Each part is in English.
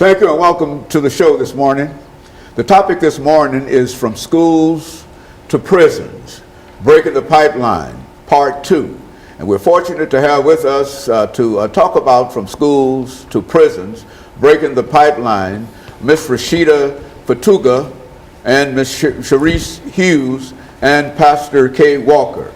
Thank you and welcome to the show this morning. The topic this morning is From Schools to Prisons, Breaking the Pipeline, Part 2. And we're fortunate to have with us to talk about From Schools to Prisons, Breaking the Pipeline, Miss Rashida Fatuga and Miss Sharice Hughes and Pastor KWalker.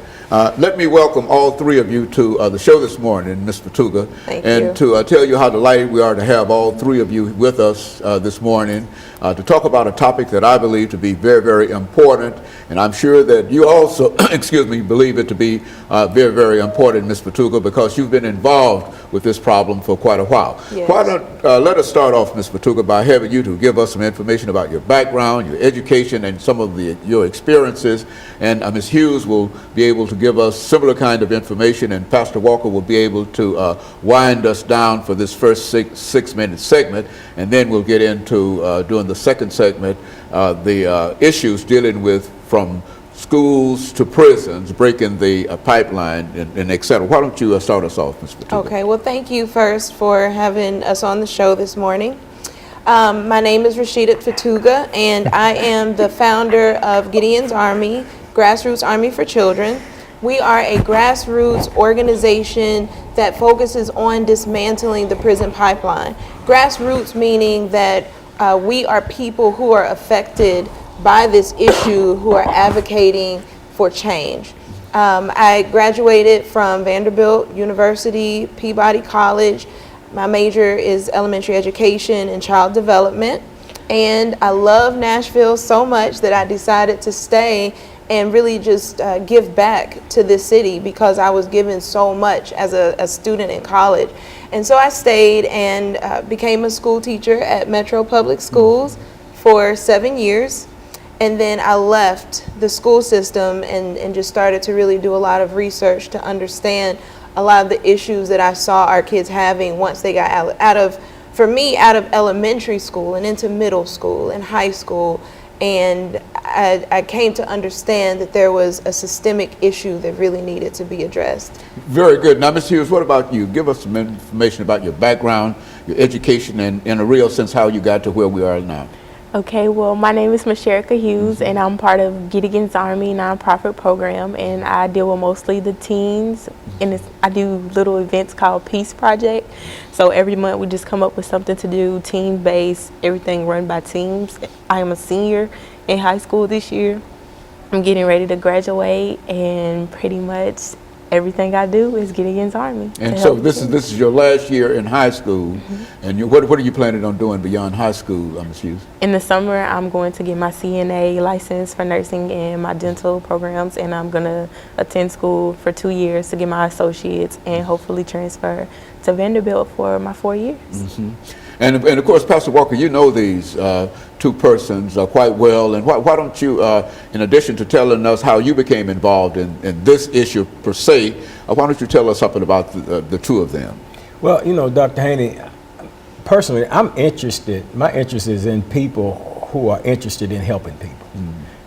Let me welcome all three of you to the show this morning, Ms. Fatuga, and to tell you how delighted we are to have all three of you with us this morning to talk about a topic that I believe to be very, very important, and I'm sure that you also, believe it to be very, very important, Ms. Fatuga, because you've been involved with this problem for quite a while. Yes. Why don't let us start off, Ms. Fatuga, by having you to give us some information about your background, your education, and some of your experiences, and Ms. Hughes will be able to give us similar kind of information, and Pastor Walker will be able to wind us down for this first six-minute segment, and then we'll get into doing the second segment, the issues dealing with from schools to prisons, breaking the pipeline, and et cetera. Why don't you start us off, Ms. Fatuga? Okay, well, thank you first for having us on the show this morning. My name is Rashida Fatuga, and I am the founder of Gideon's Army, Grassroots Army for Children. We are a grassroots organization that focuses on dismantling the prison pipeline. Grassroots meaning that we are people who are affected by this issue, who are advocating for change. I graduated from Vanderbilt University, Peabody College. My major is elementary education and child development. And I love Nashville so much that I decided to stay and really just give back to this city because I was given so much as a student in college. And so I stayed and became a school teacher at Metro Public Schools for 7 years. And then I left the school system and just started to really do a lot of research to understand a lot of the issues that I saw our kids having once they got out of elementary school and into middle school and high school. And I came to understand that there was a systemic issue that really needed to be addressed. Very good. Now, Ms. Hughes, what about you? Give us some information about your background, your education, and in a real sense, how you got to where we are now. Okay, well, my name is Miss Hughes, and I'm part of Gideon's Army nonprofit program, and I deal with mostly the teens, and I do little events called Peace Project. So every month we just come up with something to do, team-based, everything run by teams. I am a senior in high school this year. I'm getting ready to graduate, and pretty much everything I do is Gideon's Army. And so this is your last year in high school, and what are you planning on doing beyond high school, Ms. Hughes? In the summer, I'm going to get my CNA license for nursing and my dental programs, and I'm going to attend school for 2 years to get my associates and hopefully transfer to Vanderbilt for my 4 years. And of course, Pastor Walker, you know these two persons quite well, and why don't you, in addition to telling us how you became involved in this issue per se, why don't you tell us something about the two of them? Well, you know, Dr. Haney, personally, my interest is in people who are interested in helping people.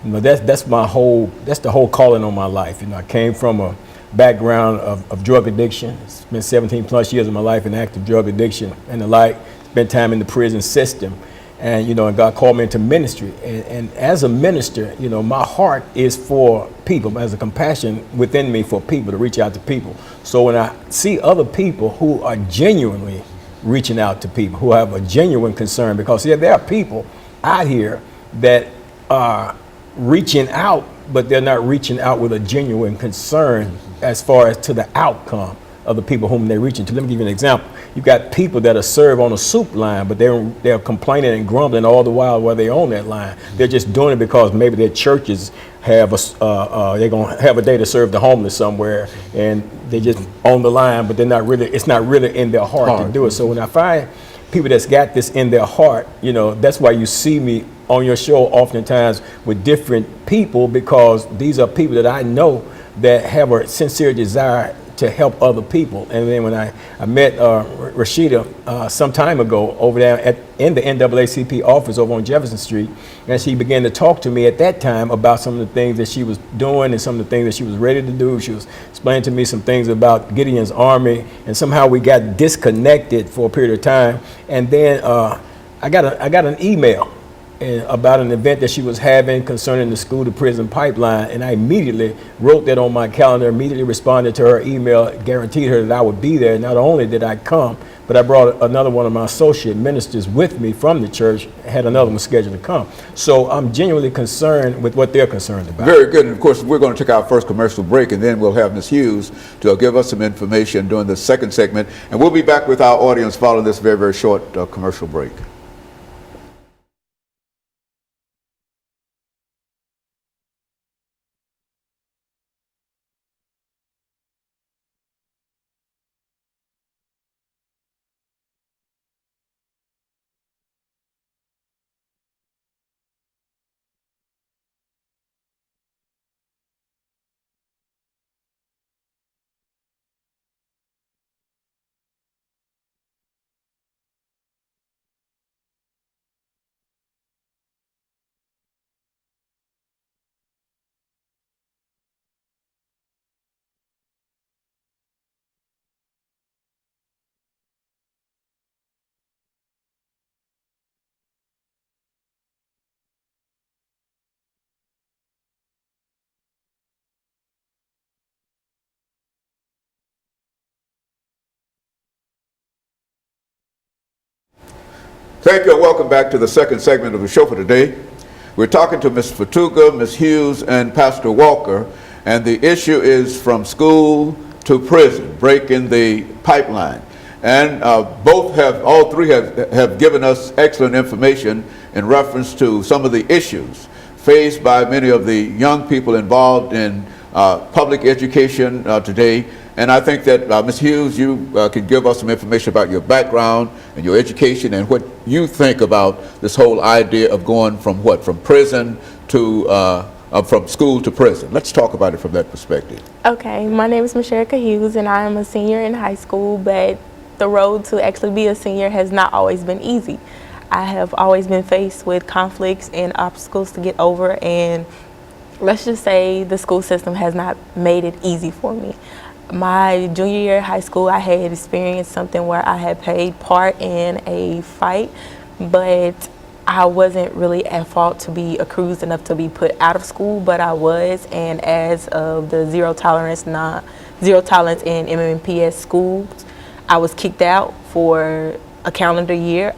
You know, that's the whole calling on my life. You know, I came from a background of drug addiction. Spent 17 plus years of my life in active drug addiction and the like. Spent time in the prison system, and you know, and God called me into ministry. And as a minister, you know, my heart is for people. There's a compassion within me for people, to reach out to people. So when I see other people who are genuinely reaching out to people, who have a genuine concern, because there are people out here that are reaching out, but they're not reaching out with a genuine concern as far as to the outcome of the people whom they're reaching to. Let me give you an example. You've got people that are served on a soup line, but they're complaining and grumbling all the while they're on that line. They're just doing it because maybe their churches have they're gonna have a day to serve the homeless somewhere, and they just on the line, but it's not really in their heart to do it. So when I find people that's got this in their heart, you know, that's why you see me on your show oftentimes with different people, because these are people that I know that have a sincere desire to help other people. And then when I met Rashida some time ago over there in the NAACP office over on Jefferson Street, and she began to talk to me at that time about some of the things that she was doing and some of the things that she was ready to do. She was explaining to me some things about Gideon's Army, and somehow we got disconnected for a period of time. And then I got an email about an event that she was having concerning the school to prison pipeline, and I immediately wrote that on my calendar, immediately responded to her email, guaranteed her that I would be there. Not only did I come, but I brought another one of my associate ministers with me from the church, had another one scheduled to come. So I'm genuinely concerned with what they're concerned about. Very good. And of course, we're going to take our first commercial break, and then we'll have Ms. Hughes to give us some information during the second segment. And we'll be back with our audience following this very, very short commercial break. Thank you and welcome back to the second segment of the show for today. We're talking to Ms. Fatuga, Ms. Hughes, and Pastor Walker, and the issue is from school to prison, breaking the pipeline. And all three have given us excellent information in reference to some of the issues faced by many of the young people involved in public education today. And I think that, Ms. Hughes, you can give us some information about your background and your education and what you think about this whole idea of going from prison to, from school to prison. Let's talk about it from that perspective. Okay, my name is Hughes, and I am a senior in high school, but the road to actually be a senior has not always been easy. I have always been faced with conflicts and obstacles to get over, and let's just say the school system has not made it easy for me. My junior year of high school, I had experienced something where I had played part in a fight, but I wasn't really at fault to be accused enough to be put out of school, but I was, and as of the zero tolerance in MMPS schools, I was kicked out for a calendar year.